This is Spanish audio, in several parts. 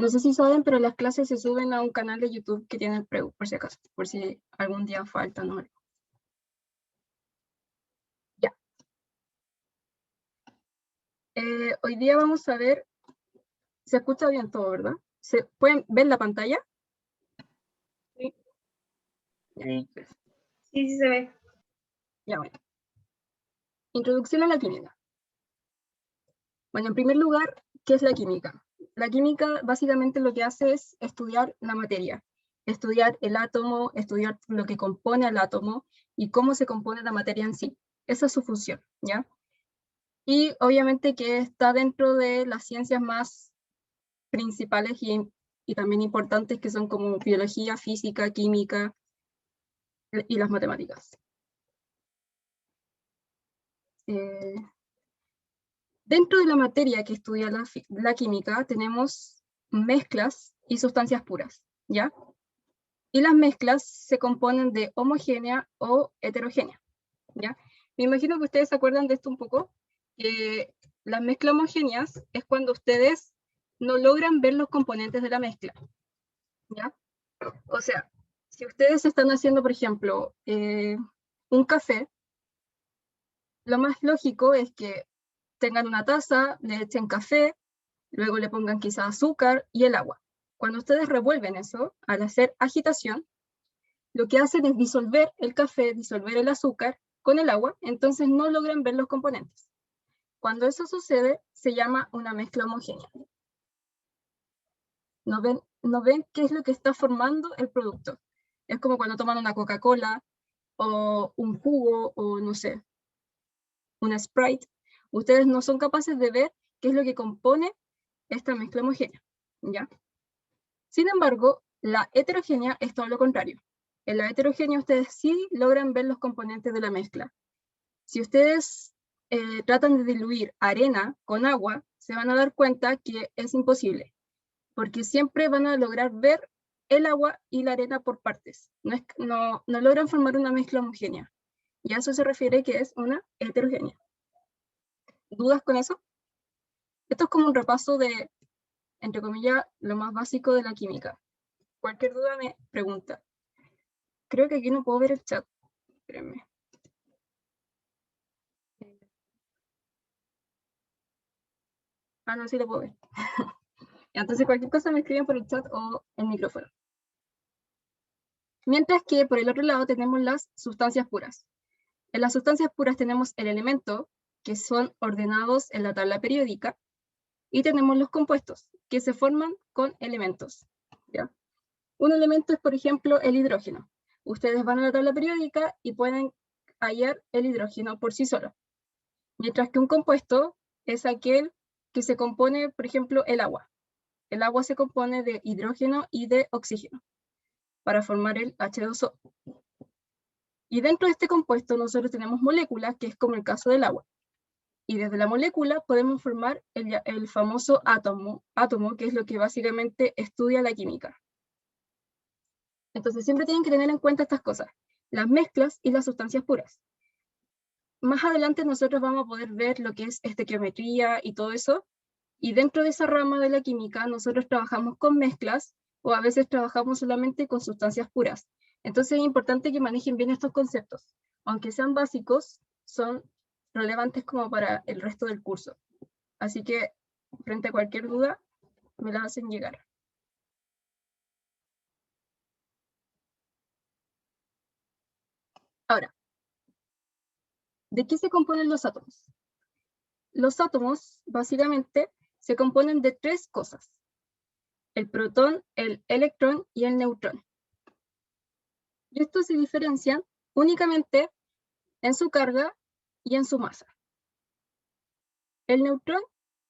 No sé si saben, pero las clases se suben a un canal de YouTube que tiene el Preu, por si acaso, por si algún día faltan o algo. Ya. Hoy día vamos a ver, se escucha bien todo, ¿verdad? ¿Se pueden ver la pantalla? Sí. Sí. Sí se ve. Ya, bueno. Introducción a la química. Bueno, en primer lugar, ¿qué es la química? La química básicamente lo que hace es estudiar la materia, estudiar el átomo, estudiar lo que compone al átomo y cómo se compone la materia en sí. Esa es su función, ¿ya? Y obviamente que está dentro de las ciencias más principales y también importantes, que son como biología, física, química y las matemáticas. Dentro de la materia que estudia la química tenemos mezclas y sustancias puras, ¿ya? Y las mezclas se componen de homogénea o heterogénea, ¿ya? Me imagino que ustedes se acuerdan de esto un poco, que las mezclas homogéneas es cuando ustedes no logran ver los componentes de la mezcla, ¿ya? O sea, si ustedes están haciendo, por ejemplo, un café, lo más lógico es que tengan una taza, le echen café, luego le pongan quizá azúcar y el agua. Cuando ustedes revuelven eso, al hacer agitación, lo que hacen es disolver el café, disolver el azúcar con el agua, entonces no logran ver los componentes. Cuando eso sucede, se llama una mezcla homogénea. ¿No ven qué es lo que está formando el producto? Es como cuando toman una Coca-Cola o un jugo o no sé, una Sprite. Ustedes no son capaces de ver qué es lo que compone esta mezcla homogénea, ¿ya? Sin embargo, la heterogénea es todo lo contrario. En la heterogénea ustedes sí logran ver los componentes de la mezcla. Si ustedes tratan de diluir arena con agua, se van a dar cuenta que es imposible, porque siempre van a lograr ver el agua y la arena por partes. No logran formar una mezcla homogénea. Y a eso se refiere que es una heterogénea. ¿Dudas con eso? Esto es como un repaso de, entre comillas, lo más básico de la química. Cualquier duda me pregunta. Creo que aquí no puedo ver el chat. Espérenme. Ah, no, sí lo puedo ver. Entonces cualquier cosa me escriben por el chat o el micrófono. Mientras que por el otro lado tenemos las sustancias puras. En las sustancias puras tenemos el elemento, que son ordenados en la tabla periódica, y tenemos los compuestos, que se forman con elementos, ¿ya? Un elemento es, por ejemplo, el hidrógeno. Ustedes van a la tabla periódica y pueden hallar el hidrógeno por sí solo. Mientras que un compuesto es aquel que se compone, por ejemplo, el agua. El agua se compone de hidrógeno y de oxígeno para formar el H2O. Y dentro de este compuesto nosotros tenemos moléculas, que es como el caso del agua. Y desde la molécula podemos formar el famoso átomo, que es lo que básicamente estudia la química. Entonces siempre tienen que tener en cuenta estas cosas, las mezclas y las sustancias puras. Más adelante nosotros vamos a poder ver lo que es estequiometría y todo eso, y dentro de esa rama de la química nosotros trabajamos con mezclas o a veces trabajamos solamente con sustancias puras. Entonces es importante que manejen bien estos conceptos. Aunque sean básicos, son relevantes como para el resto del curso. Así que frente a cualquier duda, me la hacen llegar. Ahora, ¿de qué se componen los átomos? Los átomos, básicamente, se componen de tres cosas: el protón, el electrón y el neutrón. Y estos se diferencian únicamente en su carga y en su masa. El neutrón,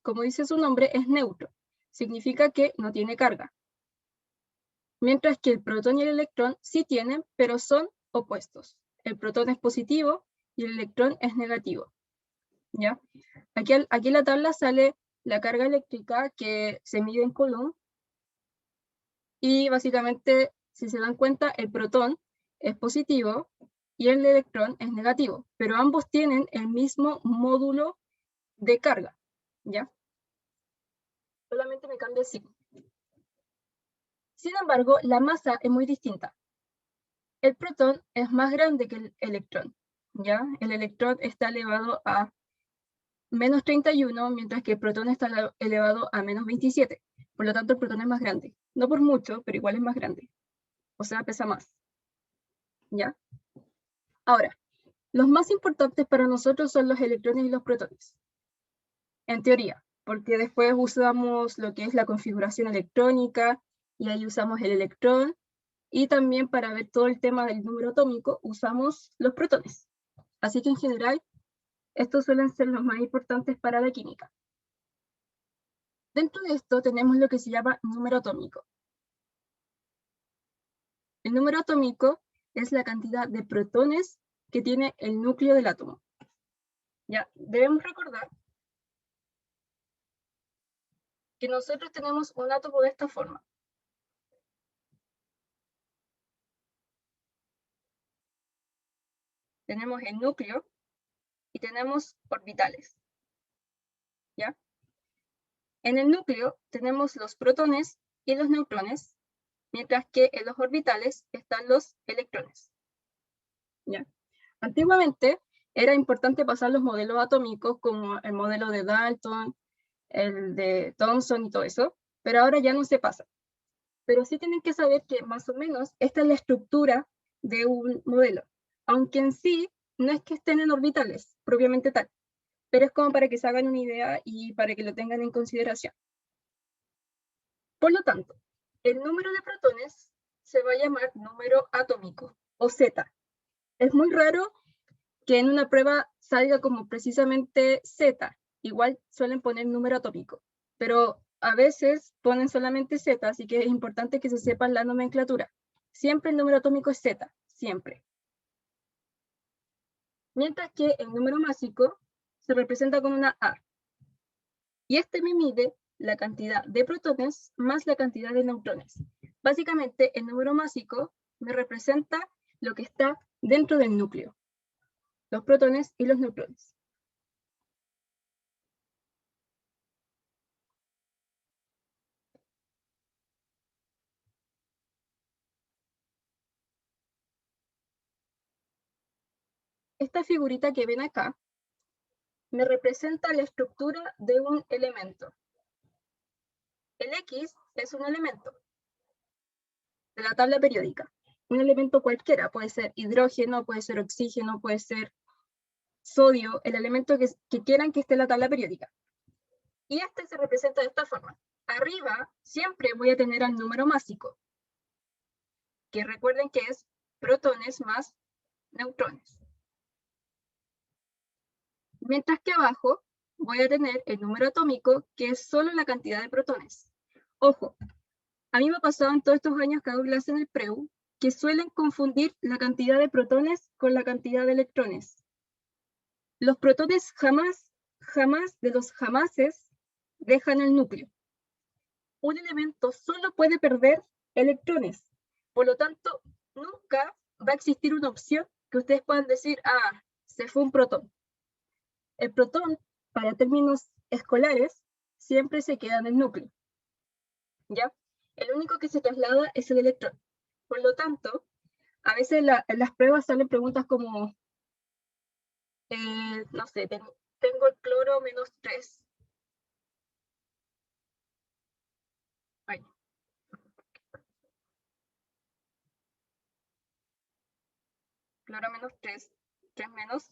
como dice su nombre, es neutro, significa que no tiene carga. Mientras que el protón y el electrón sí tienen, pero son opuestos. El protón es positivo y el electrón es negativo, ¿ya? Aquí en la tabla sale la carga eléctrica que se mide en Coulomb, y básicamente, si se dan cuenta, el protón es positivo y el electrón es negativo, pero ambos tienen el mismo módulo de carga, ¿ya? Solamente me cambia el signo. embargo, la masa es muy distinta. El protón es más grande que el electrón, ¿ya? El electrón está elevado a menos 31, mientras que el protón está elevado a menos 27. Por lo tanto, el protón es más grande. No por mucho, pero igual es más grande. O sea, pesa más. ¿Ya? Ahora, los más importantes para nosotros son los electrones y los protones. En teoría, porque después usamos lo que es la configuración electrónica, y ahí usamos el electrón, y también para ver todo el tema del número atómico usamos los protones. Así que en general, estos suelen ser los más importantes para la química. Dentro de esto tenemos lo que se llama número atómico. El número atómico es la cantidad de protones que tiene el núcleo del átomo. Ya, debemos recordar que nosotros tenemos un átomo de esta forma. Tenemos el núcleo y tenemos orbitales. ¿Ya? En el núcleo tenemos los protones y los neutrones, mientras que en los orbitales están los electrones. ¿Ya? Antiguamente era importante pasar los modelos atómicos como el modelo de Dalton, el de Thomson y todo eso, pero ahora ya no se pasa. Pero sí tienen que saber que más o menos esta es la estructura de un modelo, aunque en sí no es que estén en orbitales propiamente tal, pero es como para que se hagan una idea y para que lo tengan en consideración. Por lo tanto, el número de protones se va a llamar número atómico, o Z. Es muy raro que en una prueba salga como precisamente Z. Igual suelen poner número atómico, pero a veces ponen solamente Z, así que es importante que se sepa la nomenclatura. Siempre el número atómico es Z, siempre. Mientras que el número másico se representa con una A. Y este me mide la cantidad de protones más la cantidad de neutrones. Básicamente, el número másico me representa lo que está dentro del núcleo, los protones y los neutrones. Esta figurita que ven acá me representa la estructura de un elemento. El X es un elemento de la tabla periódica. Un elemento cualquiera, puede ser hidrógeno, puede ser oxígeno, puede ser sodio, el elemento que quieran que esté en la tabla periódica. Y este se representa de esta forma. Arriba siempre voy a tener al número másico, que recuerden que es protones más neutrones. Mientras que abajo voy a tener el número atómico, que es solo la cantidad de protones. Ojo, a mí me ha pasado en todos estos años que hago clases en el PREU, que suelen confundir la cantidad de protones con la cantidad de electrones. Los protones jamás de los jamases dejan el núcleo. Un elemento solo puede perder electrones. Por lo tanto, nunca va a existir una opción que ustedes puedan decir, ah, se fue un protón. El protón, para términos escolares, siempre se queda en el núcleo. ¿Ya? El único que se traslada es el electrón. Por lo tanto, a veces en las pruebas salen preguntas como, no sé, tengo el cloro menos 3. Ay. Cloro menos 3, 3 menos.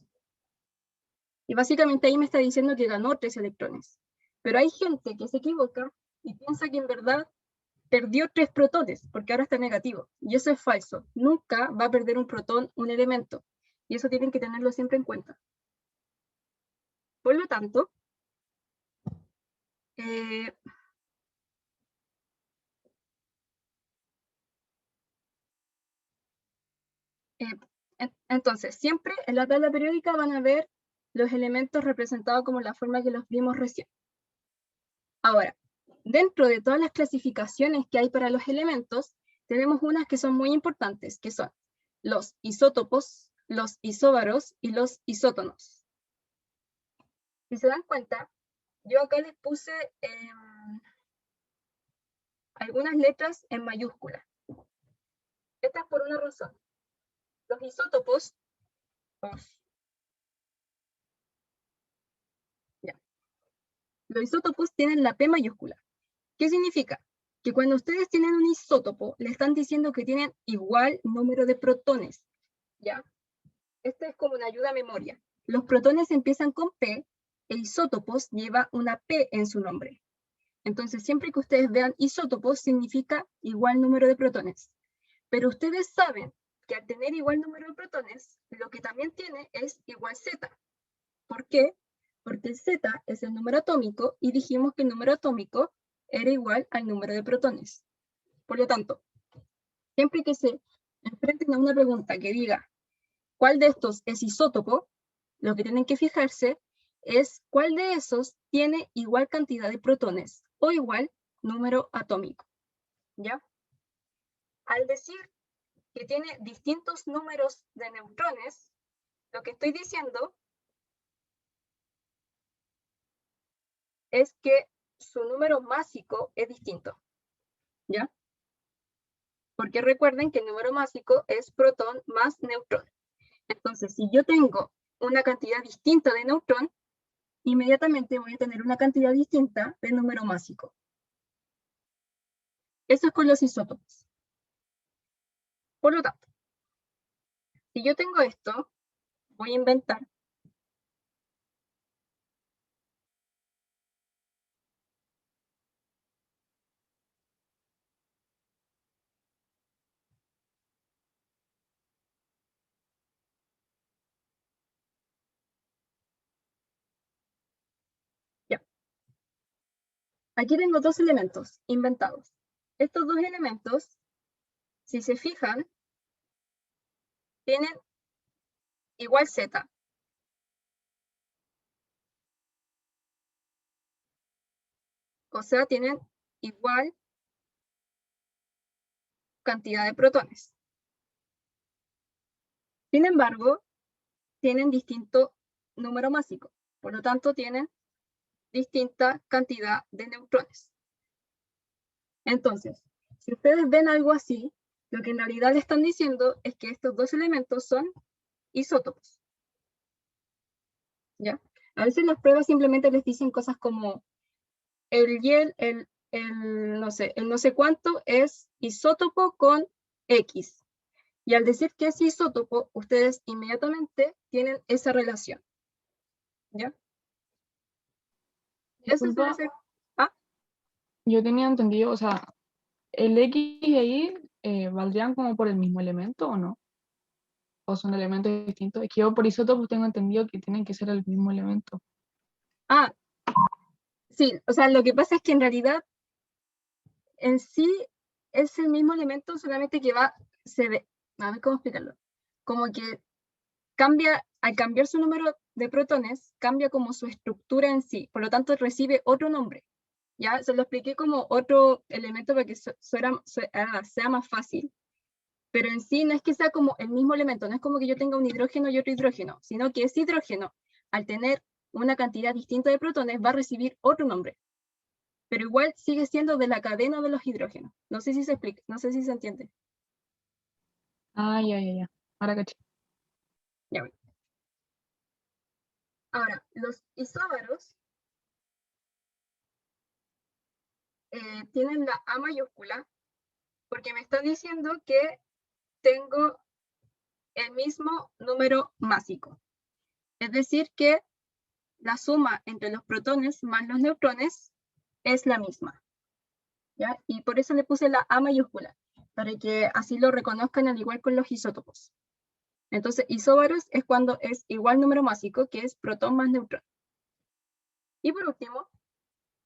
Y básicamente ahí me está diciendo que ganó 3 electrones. Pero hay gente que se equivoca y piensa que en verdad perdió 3 protones, porque ahora está negativo. Y eso es falso. Nunca va a perder un protón un elemento. Y eso tienen que tenerlo siempre en cuenta. Por lo tanto, entonces, siempre en la tabla periódica van a ver los elementos representados como la forma que los vimos recién. Ahora, dentro de todas las clasificaciones que hay para los elementos, tenemos unas que son muy importantes, que son los isótopos, los isóbaros y los isótonos. Si se dan cuenta, yo acá les puse, algunas letras en mayúscula. Esta es por una razón. Los isótopos, los isótopos tienen la P mayúscula. ¿Qué significa? Que cuando ustedes tienen un isótopo, le están diciendo que tienen igual número de protones, ¿ya? Esta es como una ayuda a memoria. Los protones empiezan con P, e isótopos lleva una P en su nombre. Entonces, siempre que ustedes vean isótopos, significa igual número de protones. Pero ustedes saben que al tener igual número de protones, lo que también tiene es igual Z. ¿Por qué? Porque el Z es el número atómico y dijimos que el número atómico era igual al número de protones. Por lo tanto, siempre que se enfrenten a una pregunta que diga ¿cuál de estos es isótopo? Lo que tienen que fijarse es cuál de esos tiene igual cantidad de protones o igual número atómico. ¿Ya? Al decir que tiene distintos números de neutrones, lo que estoy diciendo es que su número másico es distinto. ¿Ya? Porque recuerden que el número másico es protón más neutrón. Entonces, si yo tengo una cantidad distinta de neutrón, inmediatamente voy a tener una cantidad distinta de número másico. Eso es con los isótopos. Por lo tanto, si yo tengo esto, voy a inventar ya. Aquí tengo dos elementos inventados. Estos dos elementos, si se fijan, tienen igual Z. O sea, tienen igual cantidad de protones. Sin embargo, tienen distinto número másico. Por lo tanto, tienen distinta cantidad de neutrones. Entonces, si ustedes ven algo así, lo que en realidad le están diciendo es que estos dos elementos son isótopos. ¿Ya? A veces las pruebas simplemente les dicen cosas como el no sé cuánto es isótopo con X. Y al decir que es isótopo, ustedes inmediatamente tienen esa relación. ¿Ya? Eso suele ser. ¿Ah? Yo tenía entendido, o sea, el X y Y valdrían como por el mismo elemento o no? ¿O son elementos distintos? Es que yo por isótopos tengo entendido que tienen que ser el mismo elemento. Ah, sí, o sea, lo que pasa es que en realidad en sí es el mismo elemento, solamente que a ver cómo explicarlo, como que cambia, al cambiar su número de protones, cambia como su estructura en sí, por lo tanto recibe otro nombre. Ya, se lo expliqué como otro elemento para que sea más fácil, pero en sí no es que sea como el mismo elemento, no es como que yo tenga un hidrógeno y otro hidrógeno, sino que ese hidrógeno, al tener una cantidad distinta de protones, va a recibir otro nombre, pero igual sigue siendo de la cadena de los hidrógenos. No sé si se explica, no sé si se entiende. Ah, ya. Ahora caché. Ya bueno. Ahora, los isóbaros tienen la A mayúscula porque me está diciendo que tengo el mismo número másico. Es decir, que la suma entre los protones más los neutrones es la misma. ¿Ya? Y por eso le puse la A mayúscula, para que así lo reconozcan al igual con los isótopos. Entonces, isóbaros es cuando es igual número másico, que es protón más neutrón. Y por último,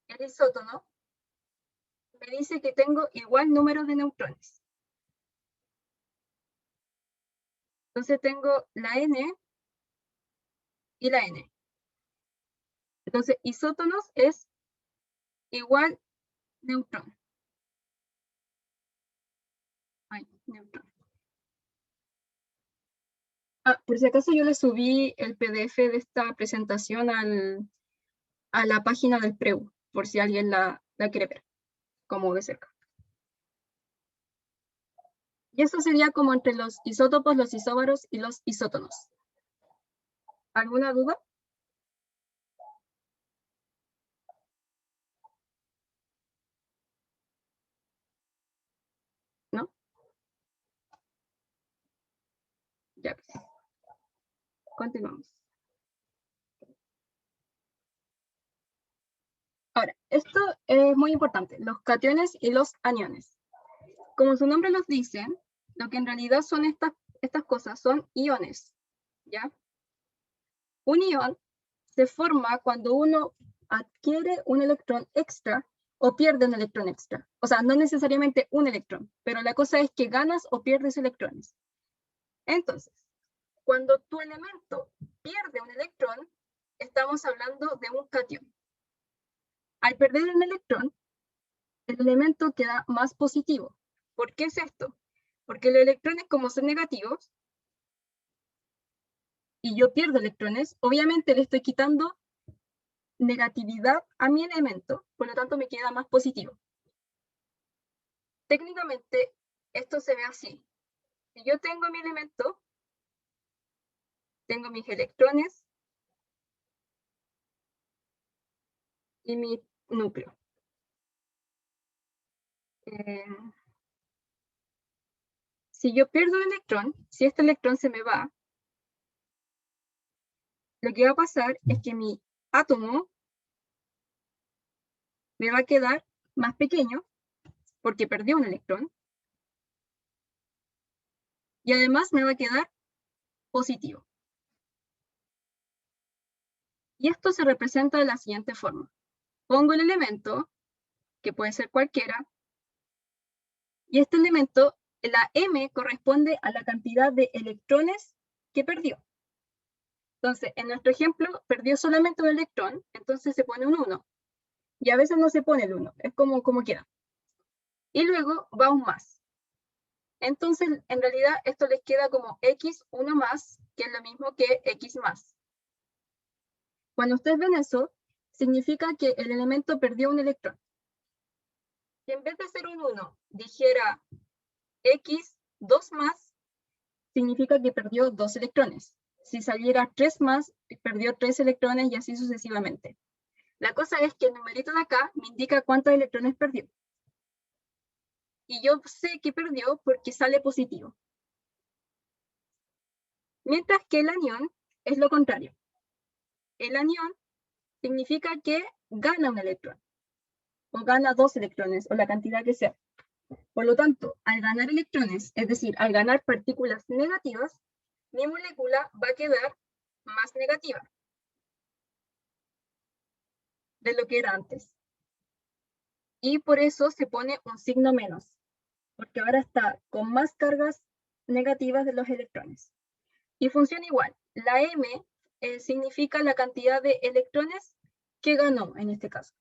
el isótono me dice que tengo igual número de neutrones. Entonces tengo la N y la N. Entonces, isótonos es igual neutrón. Ay, neutrón. Ah, por si acaso yo le subí el PDF de esta presentación a la página del PREU, por si alguien la quiere ver, como de cerca. Y eso sería como entre los isótopos, los isóbaros y los isótonos. ¿Alguna duda? ¿No? Ya pues. Continuamos. Ahora, esto es muy importante, los cationes y los aniones. Como su nombre los dice, lo que en realidad son estas cosas son iones, ¿ya? Un ion se forma cuando uno adquiere un electrón extra o pierde un electrón extra. O sea, no necesariamente un electrón, pero la cosa es que ganas o pierdes electrones. Entonces, cuando tu elemento pierde un electrón, estamos hablando de un catión. Al perder un electrón, el elemento queda más positivo. ¿Por qué es esto? Porque los electrones, como son negativos, y yo pierdo electrones, obviamente le estoy quitando negatividad a mi elemento, por lo tanto me queda más positivo. Técnicamente, esto se ve así. Si yo tengo mi elemento, tengo mis electrones y mi núcleo. Si yo pierdo un electrón, si este electrón se me va, lo que va a pasar es que mi átomo me va a quedar más pequeño porque perdió un electrón y además me va a quedar positivo. Y esto se representa de la siguiente forma. Pongo el elemento, que puede ser cualquiera, y este elemento, la M, corresponde a la cantidad de electrones que perdió. Entonces, en nuestro ejemplo, perdió solamente un electrón, entonces se pone un 1. Y a veces no se pone el 1, es como quiera. Y luego va un más. Entonces, en realidad, esto les queda como x1 más, que es lo mismo que x más. Cuando ustedes ven eso, significa que el elemento perdió un electrón. Si en vez de ser un 1 dijera x2 más, significa que perdió 2 electrones. Si saliera 3 más, perdió 3 electrones y así sucesivamente. La cosa es que el numerito de acá me indica cuántos electrones perdió. Y yo sé que perdió porque sale positivo. Mientras que el anión es lo contrario. El anión significa que gana un electrón, o gana 2 electrones, o la cantidad que sea. Por lo tanto, al ganar electrones, es decir, al ganar partículas negativas, mi molécula va a quedar más negativa de lo que era antes. Y por eso se pone un signo menos, porque ahora está con más cargas negativas de los electrones. Y funciona igual. La M significa la cantidad de electrones que ganó en este caso.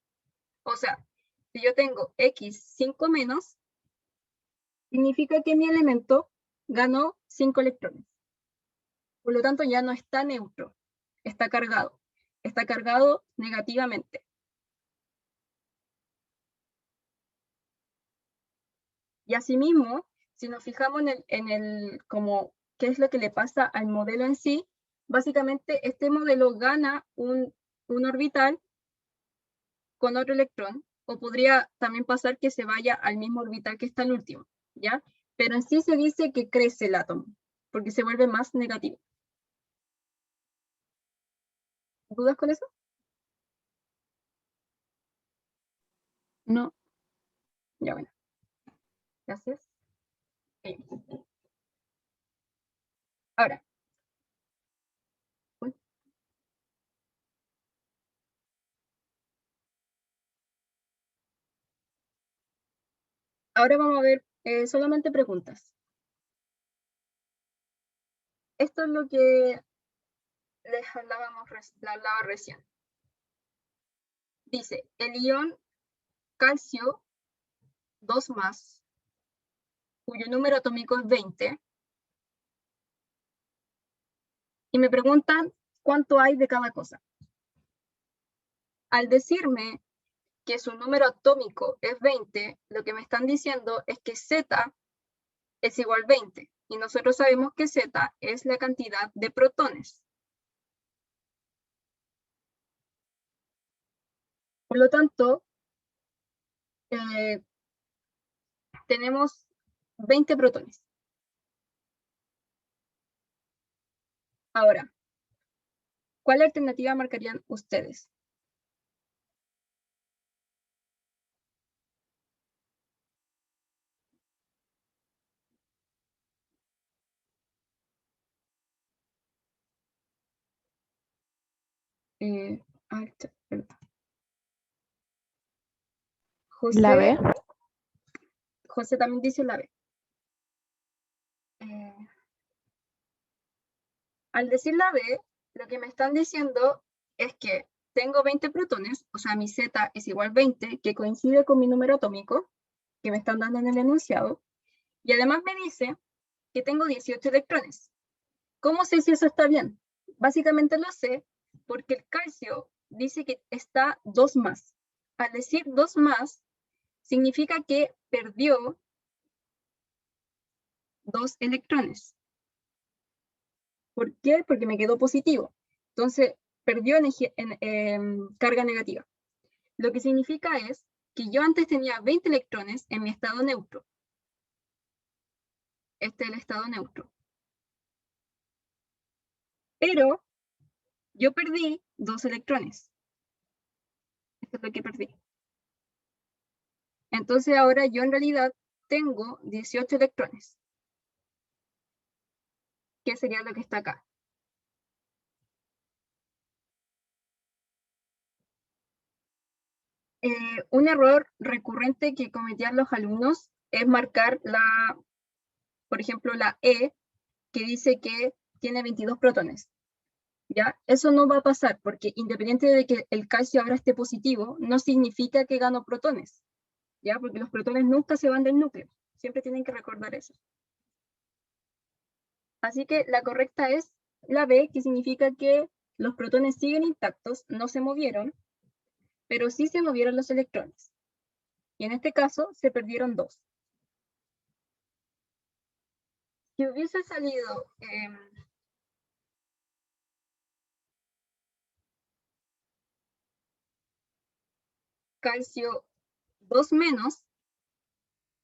O sea, si yo tengo X5 menos, significa que mi elemento ganó 5 electrones. Por lo tanto, ya no está neutro, está cargado. Está cargado negativamente. Y asimismo, si nos fijamos como qué es lo que le pasa al modelo en sí, básicamente este modelo gana un orbital con otro electrón, o podría también pasar que se vaya al mismo orbital que está el último, ¿ya? Pero en sí se dice que crece el átomo, porque se vuelve más negativo. ¿Dudas con eso? No. Ya, bueno. Gracias. Ahora. Uy. Ahora vamos a ver solamente preguntas. Esto es lo que les hablaba recién. Dice, el ion calcio 2 más, cuyo número atómico es 20, y me preguntan cuánto hay de cada cosa. Al decirme que su número atómico es 20, lo que me están diciendo es que Z es igual a 20. Y nosotros sabemos que Z es la cantidad de protones. Por lo tanto, tenemos 20 protones. Ahora, ¿cuál alternativa marcarían ustedes? Perdón. José, La B. José también dice la B. Al decir la B, lo que me están diciendo es que tengo 20 protones, o sea, mi Z es igual a 20, que coincide con mi número atómico, que me están dando en el enunciado, y además me dice que tengo 18 electrones. ¿Cómo sé si eso está bien? Básicamente lo sé porque el calcio dice que está 2 más. Al decir 2 más, significa que perdió 2 electrones. ¿Por qué? Porque me quedó positivo. Entonces, perdió carga negativa. Lo que significa es que yo antes tenía 20 electrones en mi estado neutro. Este es el estado neutro. Pero yo perdí 2 electrones. Esto es lo que perdí. Entonces ahora yo en realidad tengo 18 electrones. ¿Qué sería lo que está acá? Un error recurrente que cometían los alumnos es marcar por ejemplo, la E, que dice que tiene 22 protones. ¿Ya? Eso no va a pasar, porque independiente de que el calcio ahora esté positivo, no significa que gano protones, ¿ya? Porque los protones nunca se van del núcleo. Siempre tienen que recordar eso. Así que la correcta es la B, que significa que los protones siguen intactos, no se movieron, pero sí se movieron los electrones. Y en este caso se perdieron 2. Si hubiese salido calcio 2 menos,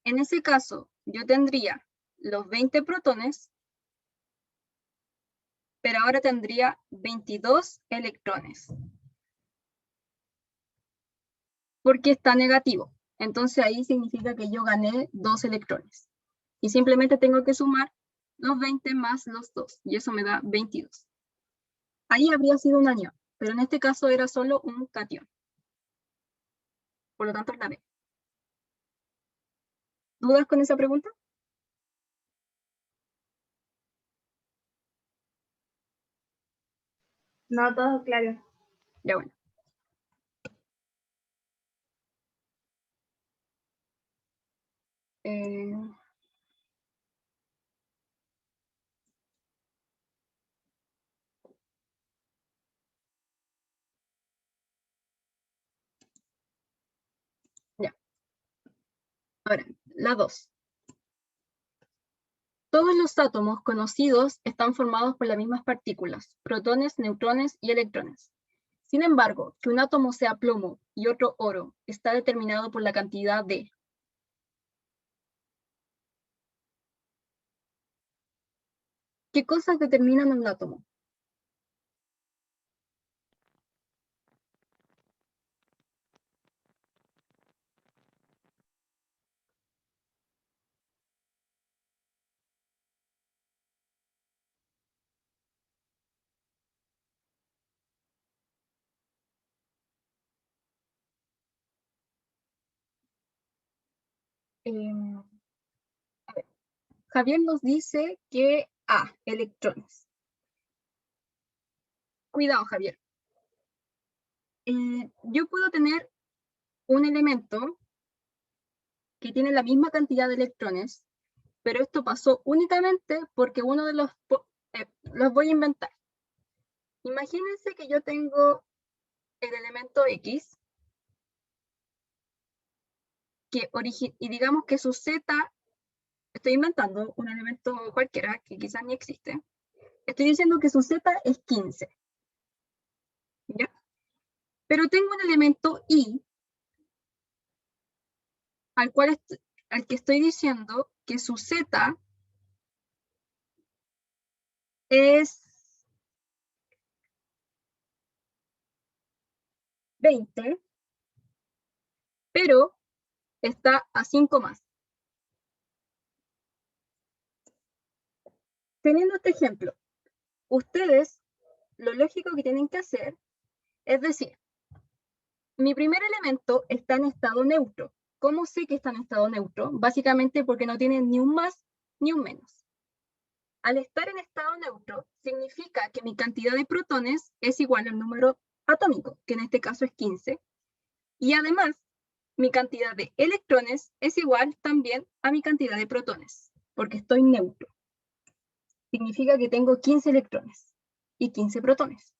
en ese caso yo tendría los 20 protones, pero ahora tendría 22 electrones. Porque está negativo. Entonces ahí significa que yo gané 2 electrones. Y simplemente tengo que sumar los 20 más los 2. Y eso me da 22. Ahí habría sido un anión, pero en este caso era solo un catión. Por lo tanto es la B. ¿Dudas con esa pregunta? No, todo claro. Ya bueno. Ya. Ahora, la 2. Todos los átomos conocidos están formados por las mismas partículas, protones, neutrones y electrones. Sin embargo, que un átomo sea plomo y otro oro está determinado por la cantidad de... ¿Qué cosas determinan un átomo? A ver, Javier nos dice que A, electrones. Cuidado, Javier. Yo puedo tener un elemento que tiene la misma cantidad de electrones, pero esto pasó únicamente porque uno de los voy a inventar. Imagínense que yo tengo el elemento X y digamos que su Z estoy inventando un elemento cualquiera que quizás ni existe. Estoy diciendo que su Z es 15. ¿Ya? Pero tengo un elemento I al que estoy diciendo que su Z es 20, pero está a 5 más. Teniendo este ejemplo, ustedes lo lógico que tienen que hacer es decir, mi primer elemento está en estado neutro. ¿Cómo sé que está en estado neutro? Básicamente porque no tiene ni un más ni un menos. Al estar en estado neutro, significa que mi cantidad de protones es igual al número atómico, que en este caso es 15. Y además, mi cantidad de electrones es igual también a mi cantidad de protones, porque estoy neutro. Significa que tengo 15 electrones y 15 protones.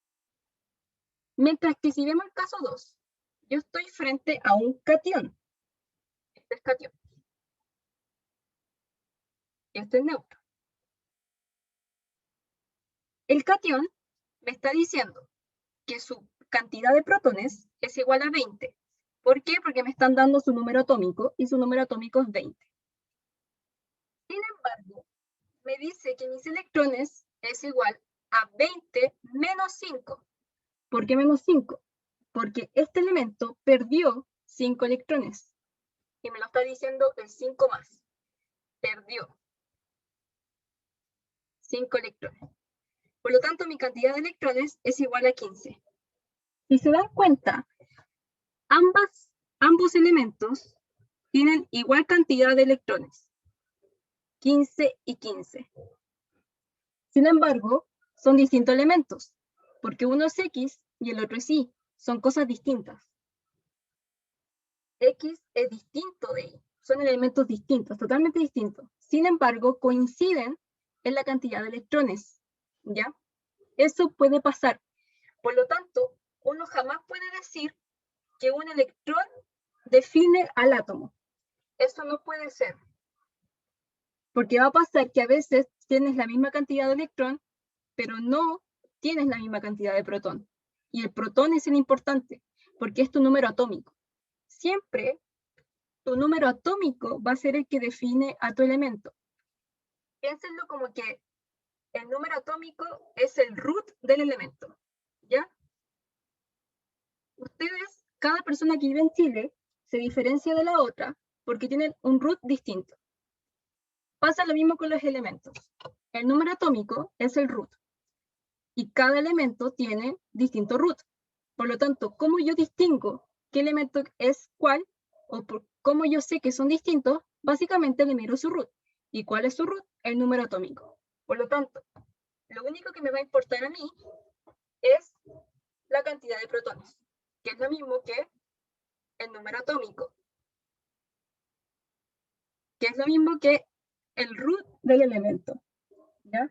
Mientras que si vemos el caso 2, yo estoy frente a un catión. Este es catión. Y este es neutro. El catión me está diciendo que su cantidad de protones es igual a 20. ¿Por qué? Porque me están dando su número atómico y su número atómico es 20. Sin embargo, me dice que mis electrones es igual a 20 menos 5. ¿Por qué menos 5? Porque este elemento perdió 5 electrones. Y me lo está diciendo el 5 más. Perdió 5 electrones. Por lo tanto, mi cantidad de electrones es igual a 15. Si se dan cuenta, ambos elementos tienen igual cantidad de electrones, 15 y 15. Sin embargo, son distintos elementos, porque uno es X y el otro es Y. Son cosas distintas. X es distinto de Y. Son elementos distintos, totalmente distintos. Sin embargo, coinciden en la cantidad de electrones. ¿Ya? Eso puede pasar. Por lo tanto, uno jamás puede decir que un electrón define al átomo. Eso no puede ser. Porque va a pasar que a veces tienes la misma cantidad de electrón, pero no tienes la misma cantidad de protón. Y el protón es el importante, porque es tu número atómico. Siempre tu número atómico va a ser el que define a tu elemento. Piénsenlo como que el número atómico es el root del elemento. ¿Ya? Ustedes, cada persona que vive en Chile, se diferencia de la otra porque tienen un root distinto. Pasa lo mismo con los elementos. El número atómico es el root y cada elemento tiene distinto root. Por lo tanto, ¿cómo yo distingo qué elemento es cuál o cómo yo sé que son distintos? Básicamente le miro su root. ¿Y cuál es su root? El número atómico. Por lo tanto, lo único que me va a importar a mí es la cantidad de protones, que es lo mismo que el número atómico, que es lo mismo que el root del elemento. ¿Ya?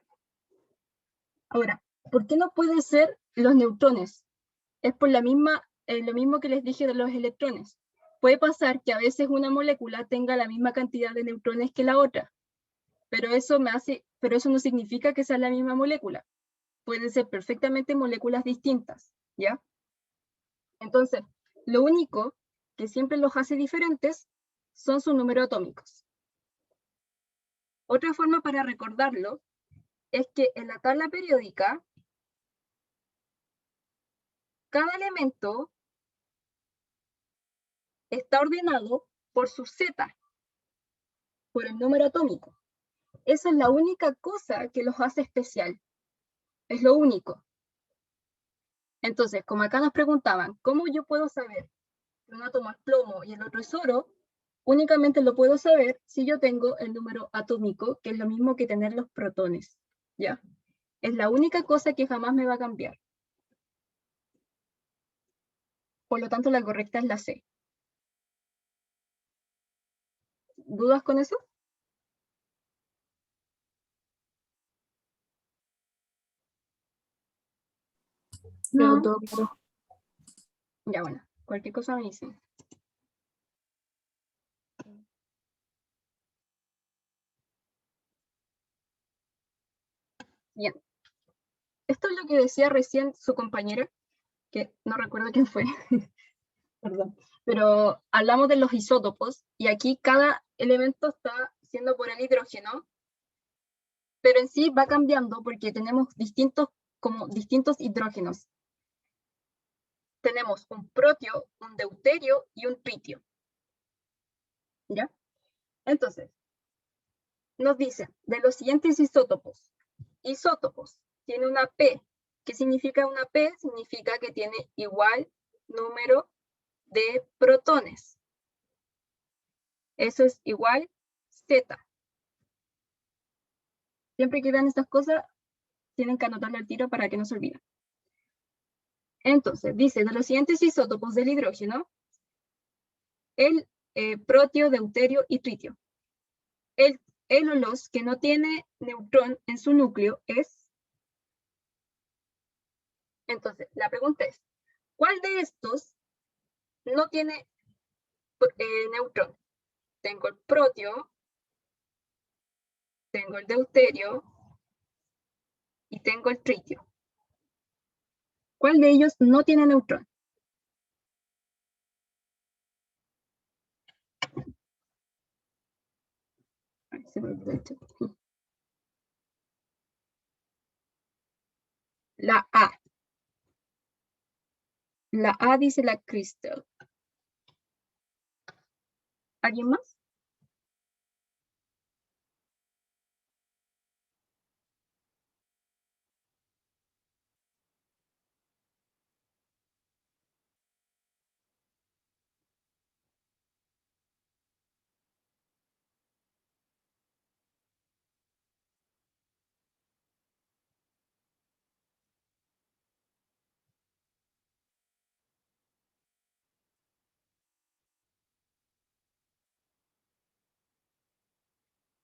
Ahora, ¿por qué no puede ser los neutrones? Es por lo mismo que les dije de los electrones. Puede pasar que a veces una molécula tenga la misma cantidad de neutrones que la otra, pero eso no significa que sea la misma molécula. Pueden ser perfectamente moléculas distintas, ¿ya? Entonces, lo único que siempre los hace diferentes son sus números atómicos. Otra forma para recordarlo es que en la tabla periódica, cada elemento está ordenado por su Z, por el número atómico. Esa es la única cosa que los hace especial. Es lo único. Entonces, como acá nos preguntaban, ¿cómo yo puedo saber que un átomo es plomo y el otro es oro? Únicamente lo puedo saber si yo tengo el número atómico, que es lo mismo que tener los protones. ¿Ya? Es la única cosa que jamás me va a cambiar. Por lo tanto, la correcta es la C. ¿Dudas con eso? Quedó todo claro. Ya, bueno, cualquier cosa me dicen. Bien. Esto es lo que decía recién su compañera, que no recuerdo quién fue. Perdón. Pero hablamos de los isótopos, y aquí cada elemento está siendo por el hidrógeno, pero en sí va cambiando porque tenemos distintos hidrógenos. Tenemos un protio, un deuterio y un tritio. ¿Ya? Entonces, nos dice, de los siguientes isótopos, tiene una P. ¿Qué significa una P? Significa que tiene igual número de protones. Eso es igual Z. Siempre que vean estas cosas, tienen que anotarlo al tiro para que no se olviden. Entonces, dice, de los siguientes isótopos del hidrógeno, el protio, deuterio y tritio. El o los que no tiene neutrón en su núcleo es... Entonces, la pregunta es, ¿cuál de estos no tiene neutrón? Tengo el protio, tengo el deuterio y tengo el tritio. ¿Cuál de ellos no tiene neutrón? La A. La A dice la Crystal. ¿Alguien más?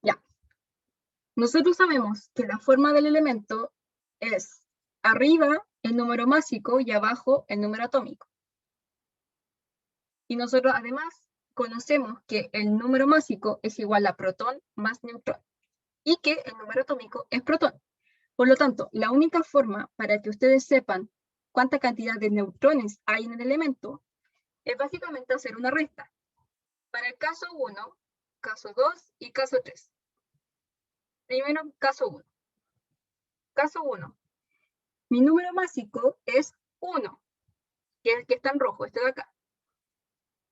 Ya. Nosotros sabemos que la forma del elemento es arriba el número másico y abajo el número atómico. Y nosotros además conocemos que el número másico es igual a protón más neutrón y que el número atómico es protón. Por lo tanto, la única forma para que ustedes sepan cuánta cantidad de neutrones hay en el elemento es básicamente hacer una resta. Para el caso 1, caso 2 y caso 3. Primero, caso 1. Caso 1. Mi número másico es 1, que es el que está en rojo, este de acá.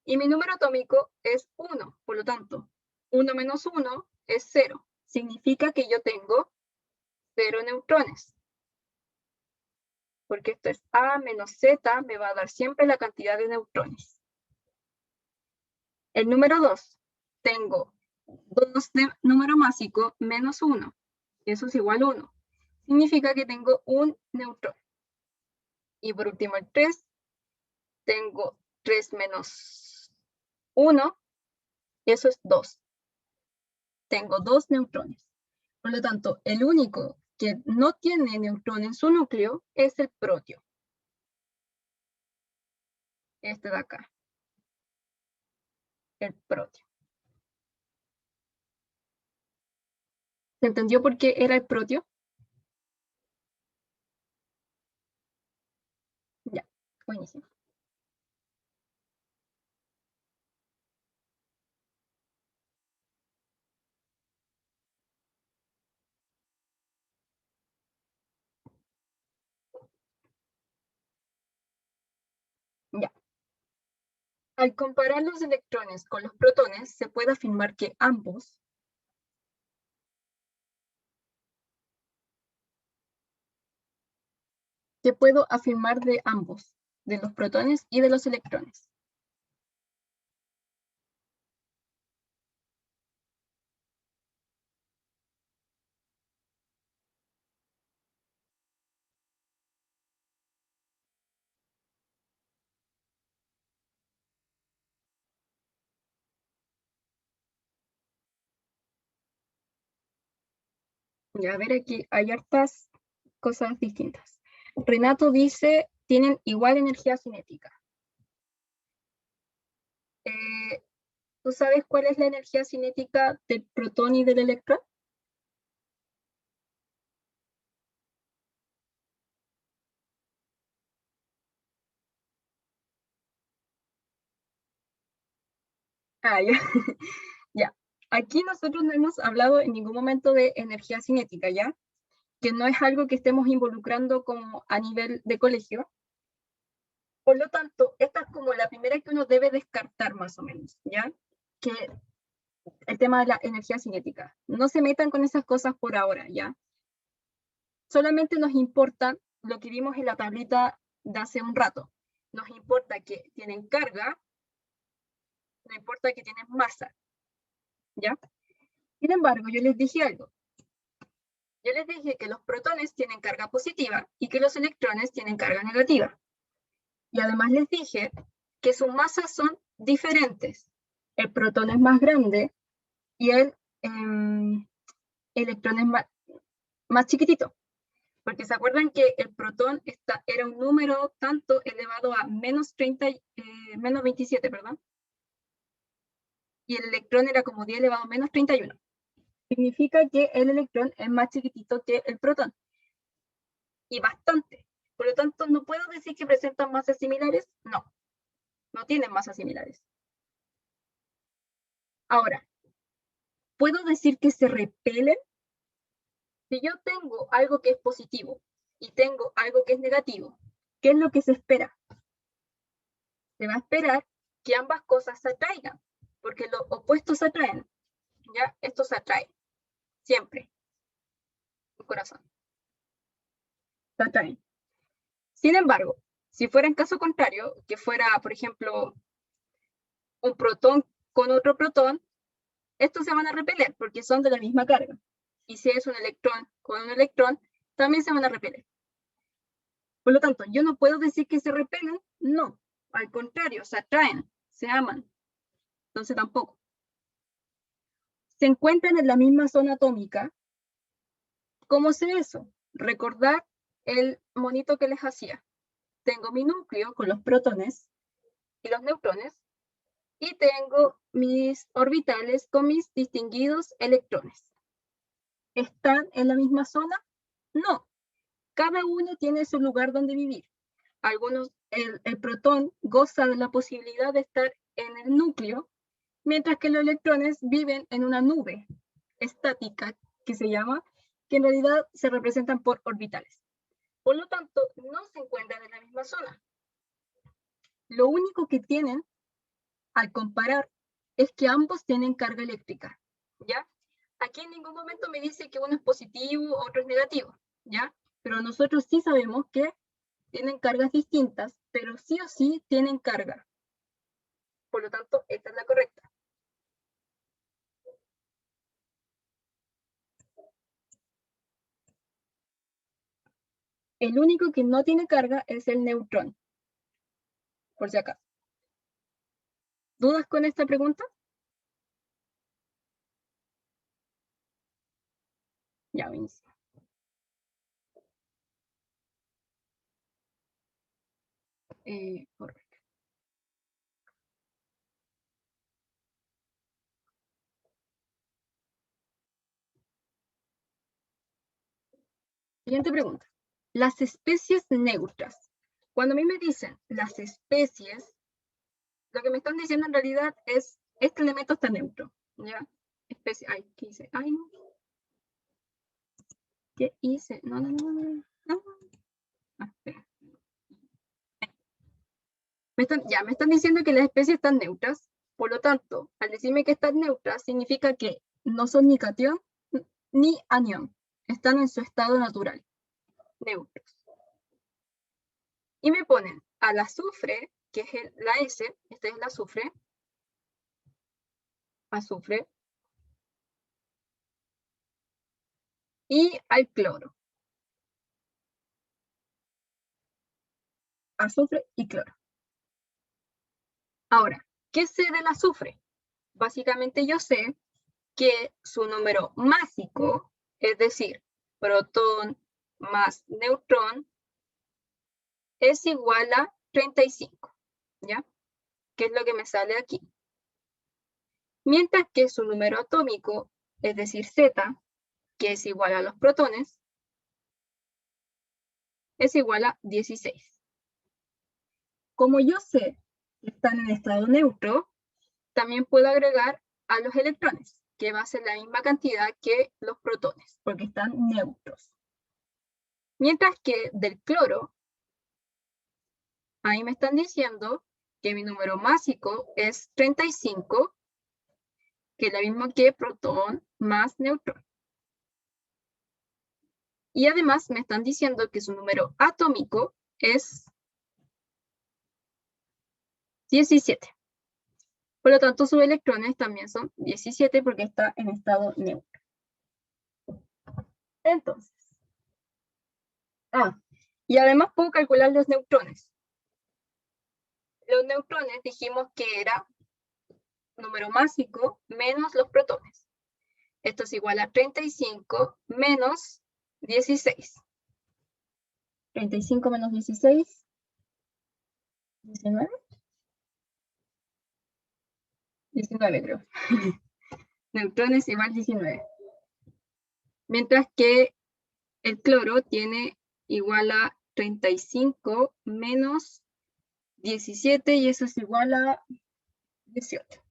Y mi número atómico es 1, por lo tanto, 1 menos 1 es 0. Significa que yo tengo 0 neutrones. Porque esto es A menos Z, me va a dar siempre la cantidad de neutrones. El número 2, tengo 2 de número másico menos 1. Eso es igual a 1. Significa que tengo un neutrón. Y por último el 3, tengo 3 menos 1, eso es 2. Tengo 2 neutrones. Por lo tanto, el único que no tiene neutrón en su núcleo es el protio. Este de acá. El protio. ¿Se entendió por qué era el protio? Ya, buenísimo. Ya. Al comparar los electrones con los protones, se puede afirmar que ambos ¿qué puedo afirmar de ambos? De los protones y de los electrones. Ya, a ver, aquí hay hartas cosas distintas. Renato dice, tienen igual energía cinética. ¿Tú sabes cuál es la energía cinética del protón y del electrón? Ah, ya. Ya. Aquí nosotros no hemos hablado en ningún momento de energía cinética, ¿ya? Que no es algo que estemos involucrando como a nivel de colegio. Por lo tanto, esta es como la primera que uno debe descartar más o menos, ¿ya? Que el tema de la energía cinética. No se metan con esas cosas por ahora, ¿ya? Solamente nos importa lo que vimos en la tablita de hace un rato. Nos importa que tienen carga, no importa que tienen masa, ¿ya? Sin embargo, yo les dije algo. Yo les dije que los protones tienen carga positiva y que los electrones tienen carga negativa. Y además les dije que sus masas son diferentes. El protón es más grande y el electrón es más chiquitito. Porque se acuerdan que el protón era un número tanto elevado a menos 27, perdón. Y el electrón era como 10 elevado a menos 31. Significa que el electrón es más chiquitito que el protón. Y bastante. Por lo tanto, ¿no puedo decir que presentan masas similares? No, no tienen masas similares. Ahora, ¿puedo decir que se repelen? Si yo tengo algo que es positivo y tengo algo que es negativo, ¿qué es lo que se espera? Se va a esperar que ambas cosas se atraigan, porque los opuestos se atraen. ¿Ya? Esto se atrae, siempre. El corazón. Se atraen. Sin embargo, si fuera en caso contrario, que fuera, por ejemplo, un protón con otro protón, estos se van a repeler porque son de la misma carga. Y si es un electrón con un electrón, también se van a repeler. Por lo tanto, yo no puedo decir que se repelen, no. Al contrario, se atraen, se aman. Entonces tampoco. Se encuentran en la misma zona atómica. ¿Cómo sé eso? Recordar el monito que les hacía. Tengo mi núcleo con los protones y los neutrones y tengo mis orbitales con mis distinguidos electrones. ¿Están en la misma zona? No. Cada uno tiene su lugar donde vivir. El protón goza de la posibilidad de estar en el núcleo, mientras que los electrones viven en una nube estática que se llama, que en realidad se representan por orbitales. Por lo tanto, no se encuentran en la misma zona. Lo único que tienen al comparar es que ambos tienen carga eléctrica, ¿ya? Aquí en ningún momento me dice que uno es positivo, otro es negativo, ¿ya? Pero nosotros sí sabemos que tienen cargas distintas, pero sí o sí tienen carga. Por lo tanto, esta es la correcta. El único que no tiene carga es el neutrón, por si acaso. ¿Dudas con esta pregunta? Ya, buenísimo. Correcto. Siguiente pregunta. Las especies neutras. Cuando a mí me dicen las especies, lo que me están diciendo en realidad es, este elemento está neutro, ¿ya? Especie, ay, ¿qué hice? Ay, no. ¿Qué hice? No. Ah, espera. Me están diciendo que las especies están neutras, por lo tanto, al decirme que están neutras, significa que no son ni cation ni anión, están en su estado natural, neutros. Y me ponen al azufre, que es la S, este es el azufre, y al cloro. Azufre y cloro. Ahora, ¿qué sé del azufre? Básicamente yo sé que su número másico, es decir, protón más neutrón, es igual a 35, ¿ya? Que es lo que me sale aquí. Mientras que su número atómico, es decir, Z, que es igual a los protones, es igual a 16. Como yo sé que están en estado neutro, también puedo agregar a los electrones, que va a ser la misma cantidad que los protones, porque están neutros. Mientras que del cloro, ahí me están diciendo que mi número másico es 35, que es lo mismo que protón más neutrón. Y además me están diciendo que su número atómico es 17. Por lo tanto, sus electrones también son 17 porque está en estado neutro. Entonces, y además puedo calcular los neutrones. Los neutrones dijimos que era número másico menos los protones. Esto es igual a 35 menos 16. 35 menos 16, 19. 19 creo. Neutrones igual 19. Mientras que el cloro tiene igual a 35 menos 17 y eso es igual a 18.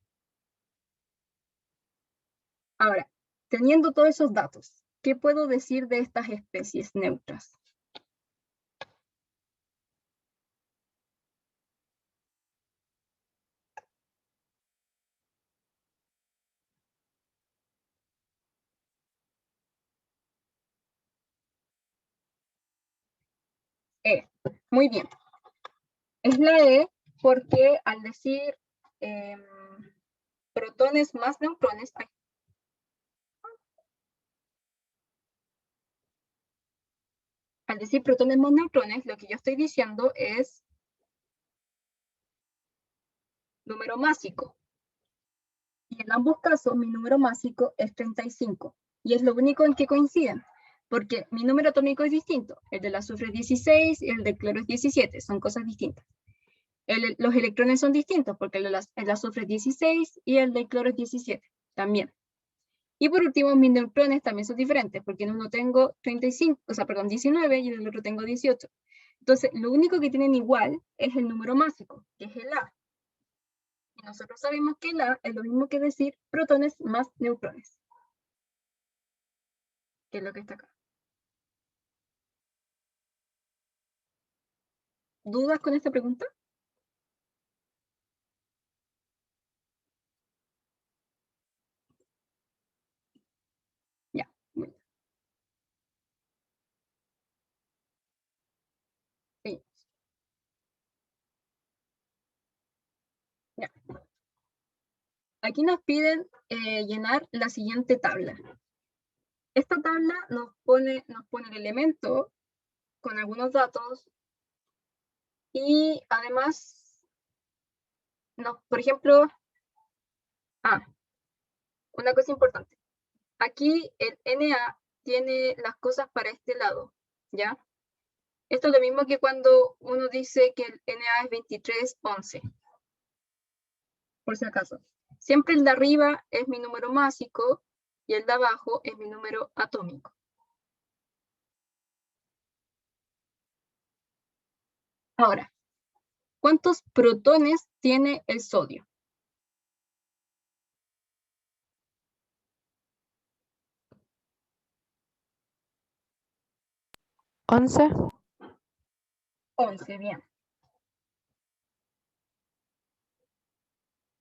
Ahora, teniendo todos esos datos, ¿qué puedo decir de estas especies neutras? Muy bien. Es la E porque al decir protones más neutrones, al decir protones más neutrones, lo que yo estoy diciendo es número másico. Y en ambos casos, mi número másico es 35. Y es lo único en que coinciden, porque mi número atómico es distinto. El del azufre es 16 y el del cloro es 17. Son cosas distintas. Los electrones son distintos, porque el azufre es 16 y el del cloro es 17 también. Y por último, mis neutrones también son diferentes, porque en uno tengo 19 y en el otro tengo 18. Entonces, lo único que tienen igual es el número másico, que es el A. Y nosotros sabemos que el A es lo mismo que decir protones más neutrones, que es lo que está acá. ¿Dudas con esta pregunta? Ya, muy bien. Sí. Ya. Aquí nos piden llenar la siguiente tabla. Esta tabla nos pone el elemento con algunos datos y además, por ejemplo, una cosa importante. Aquí el Na tiene las cosas para este lado, ¿ya? Esto es lo mismo que cuando uno dice que el Na es 2311, por si acaso. Siempre el de arriba es mi número másico y el de abajo es mi número atómico. Ahora, ¿cuántos protones tiene el sodio? ¿11? 11, bien.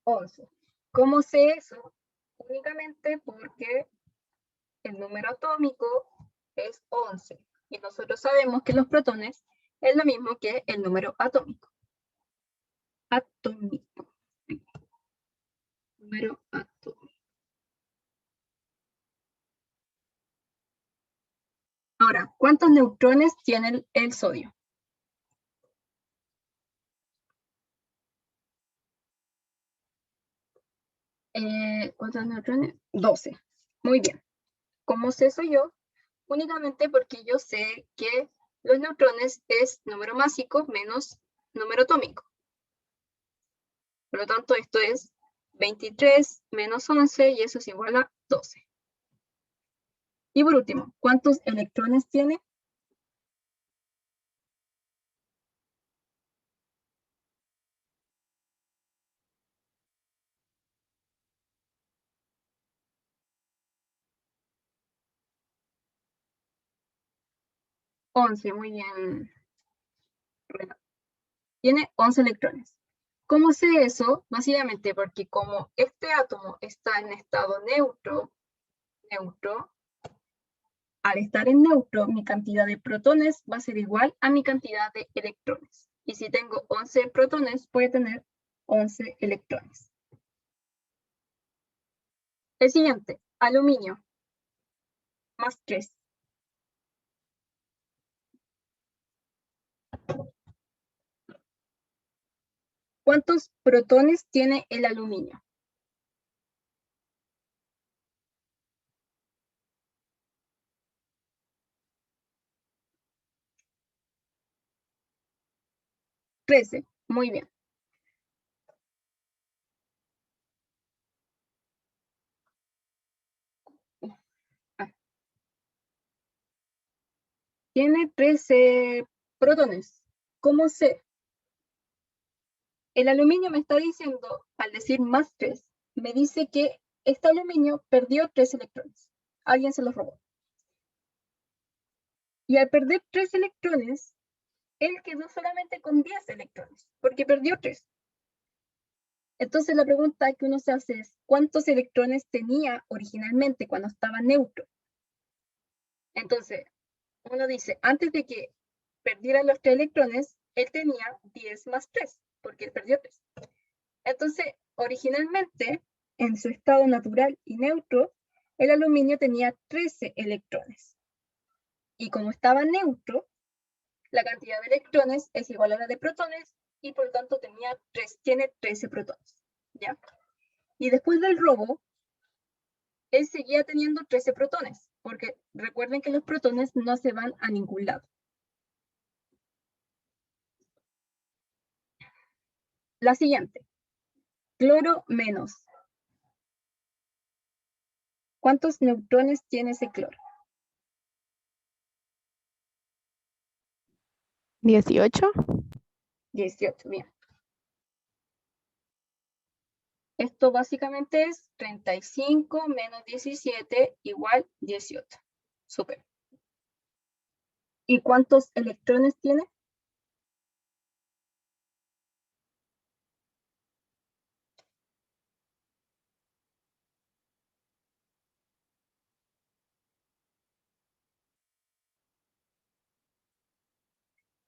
11. ¿Cómo sé eso? Únicamente porque el número atómico es 11. Y nosotros sabemos que los protones es lo mismo que el número atómico. Atómico. Número atómico. Ahora, ¿cuántos neutrones tiene el sodio? ¿Cuántos neutrones? 12. Muy bien. ¿Cómo sé eso yo? Únicamente porque yo sé que los neutrones es número másico menos número atómico. Por lo tanto, esto es 23 menos 11 y eso es igual a 12. Y por último, ¿cuántos electrones tiene? 11, muy bien. Bueno, tiene 11 electrones. ¿Cómo sé eso? Básicamente porque como este átomo está en estado neutro, al estar en neutro, mi cantidad de protones va a ser igual a mi cantidad de electrones. Y si tengo 11 protones, voy a tener 11 electrones. El siguiente, aluminio, más 3. ¿Cuántos protones tiene el aluminio? 13, muy bien. Tiene 13 protones. ¿Cómo sé? El aluminio me está diciendo, al decir más 3, me dice que este aluminio perdió 3 electrones. Alguien se los robó. Y al perder 3 electrones, él quedó solamente con 10 electrones, porque perdió 3. Entonces la pregunta que uno se hace es, ¿cuántos electrones tenía originalmente cuando estaba neutro? Entonces, uno dice, antes de que perdiera los 3 electrones, él tenía 10 más 3, porque él perdió 3. Entonces, originalmente, en su estado natural y neutro, el aluminio tenía 13 electrones. Y como estaba neutro, la cantidad de electrones es igual a la de protones y por lo tanto tiene 13 protones. ¿Ya? Y después del robo, él seguía teniendo 13 protones, porque recuerden que los protones no se van a ningún lado. La siguiente, cloro menos. ¿Cuántos neutrones tiene ese cloro? 18. 18, bien. Esto básicamente es 35 menos 17 igual 18. Súper. ¿Y cuántos electrones tiene?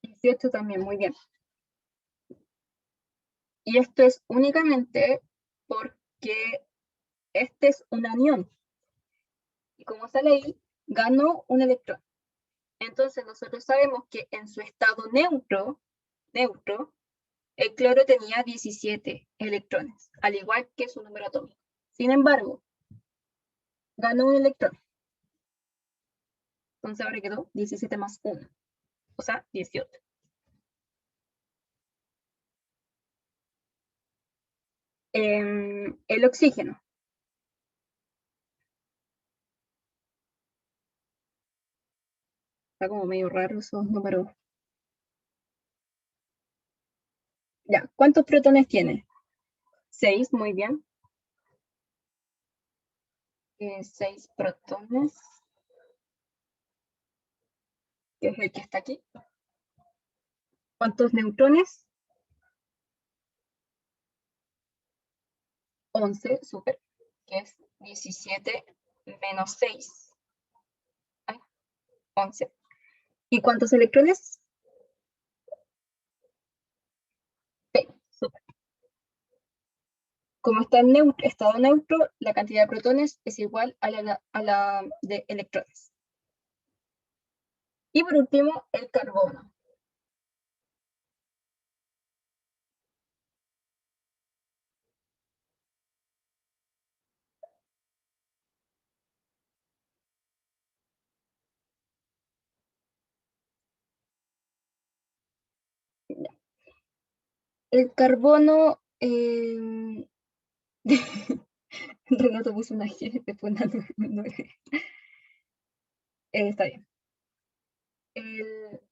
18 también, muy bien. Y esto es únicamente porque este es un anión. Y como sale ahí, ganó un electrón. Entonces nosotros sabemos que en su estado neutro, el cloro tenía 17 electrones, al igual que su número atómico. Sin embargo, ganó un electrón. Entonces ahora quedó 17 más 1, o sea, 18. El oxígeno. Está como medio raro esos números. Ya, ¿cuántos protones tiene? 6, muy bien. 6 protones, que es el que está aquí. ¿Cuántos neutrones? 11, súper, que es 17 menos 6. Ay, 11. ¿Y cuántos electrones? 6, súper. Como está en estado neutro, la cantidad de protones es igual a la de electrones. Y por último, el carbono. El carbono, Renato puso una G, después una está bien.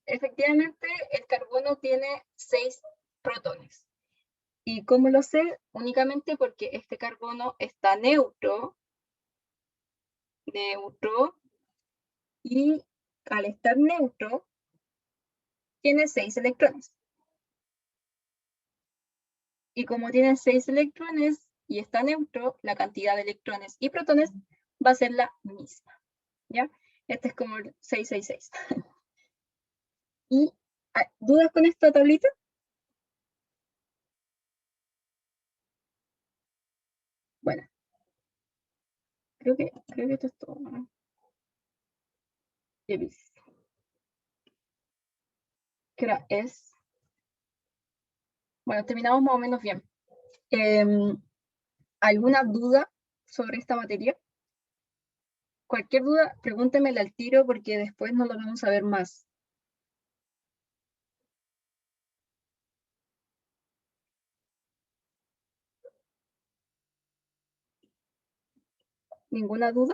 Efectivamente, el carbono tiene 6 protones. ¿Y cómo lo sé? Únicamente porque este carbono está neutro, y al estar neutro, tiene 6 electrones. Y como tiene 6 electrones y está neutro, la cantidad de electrones y protones va a ser la misma. ¿Ya? Este es como el 666. ¿Y dudas con esta tablita? Bueno. Creo que esto es todo, ¿no? ¿Qué hora es? Bueno, terminamos más o menos bien. ¿Alguna duda sobre esta materia? Cualquier duda, pregúntemela al tiro porque después no lo vamos a ver más. ¿Ninguna duda?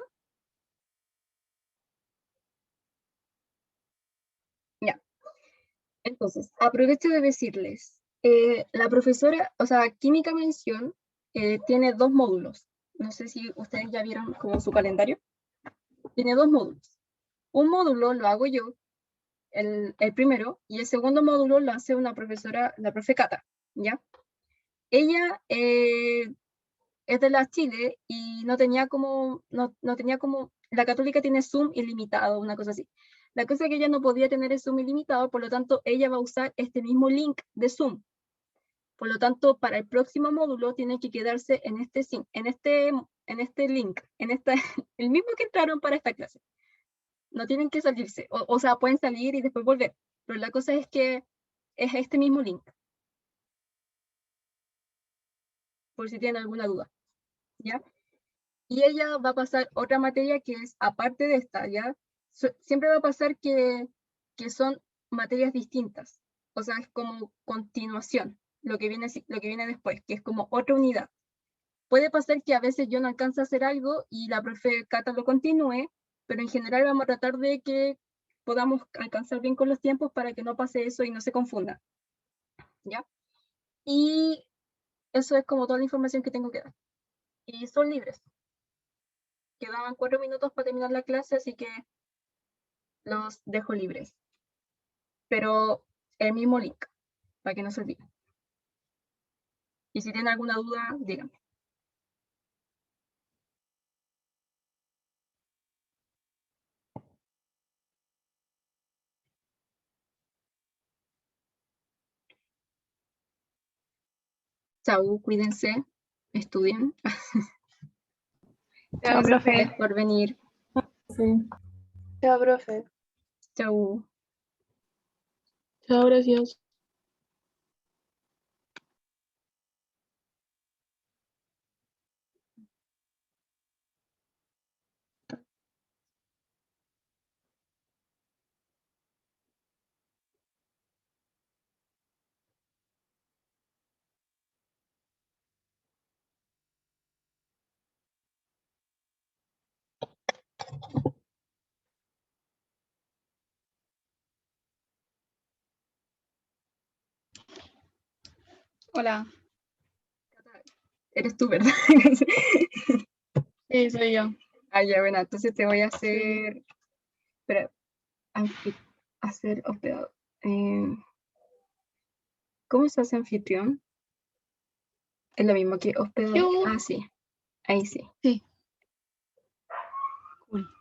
Ya. Entonces, aprovecho de decirles, la profesora, o sea, Química Mención, tiene 2 módulos. No sé si ustedes ya vieron como su calendario. Tiene 2 módulos. Un módulo lo hago yo, el primero, y el segundo módulo lo hace una profesora, la profe Cata, ¿ya? Ella es de la Chile y no tenía como, la Católica tiene Zoom ilimitado, una cosa así. La cosa es que ella no podía tener el Zoom ilimitado, por lo tanto, ella va a usar este mismo link de Zoom. Por lo tanto, para el próximo módulo tiene que quedarse en este link, el mismo que entraron para esta clase. No tienen que salirse, o sea, pueden salir y después volver, pero la cosa es que es este mismo link, por si tienen alguna duda, ¿ya? Y ella va a pasar otra materia que es aparte de esta, ¿ya? Siempre va a pasar que son materias distintas, o sea, es como continuación, lo que viene después, que es como otra unidad. Puede pasar que a veces yo no alcance a hacer algo y la profe Cata lo continúe, pero en general vamos a tratar de que podamos alcanzar bien con los tiempos para que no pase eso y no se confunda, ¿ya? Y eso es como toda la información que tengo que dar. Y son libres. Quedaban 4 minutos para terminar la clase, así que los dejo libres. Pero el mismo link, para que no se olviden. Y si tienen alguna duda, díganme. Chau, cuídense, estudien. Chao, profe. Gracias por venir. Sí. Chao, profe. Chau. Chao, gracias. Hola. Eres tú, ¿verdad? Sí, soy yo. Ah, ya, bueno, entonces te voy a hacer... Espera, hacer hospedado. ¿Cómo se hace anfitrión? Es lo mismo que hospedado. Yo. Ah, sí. Ahí sí. Sí. Cool.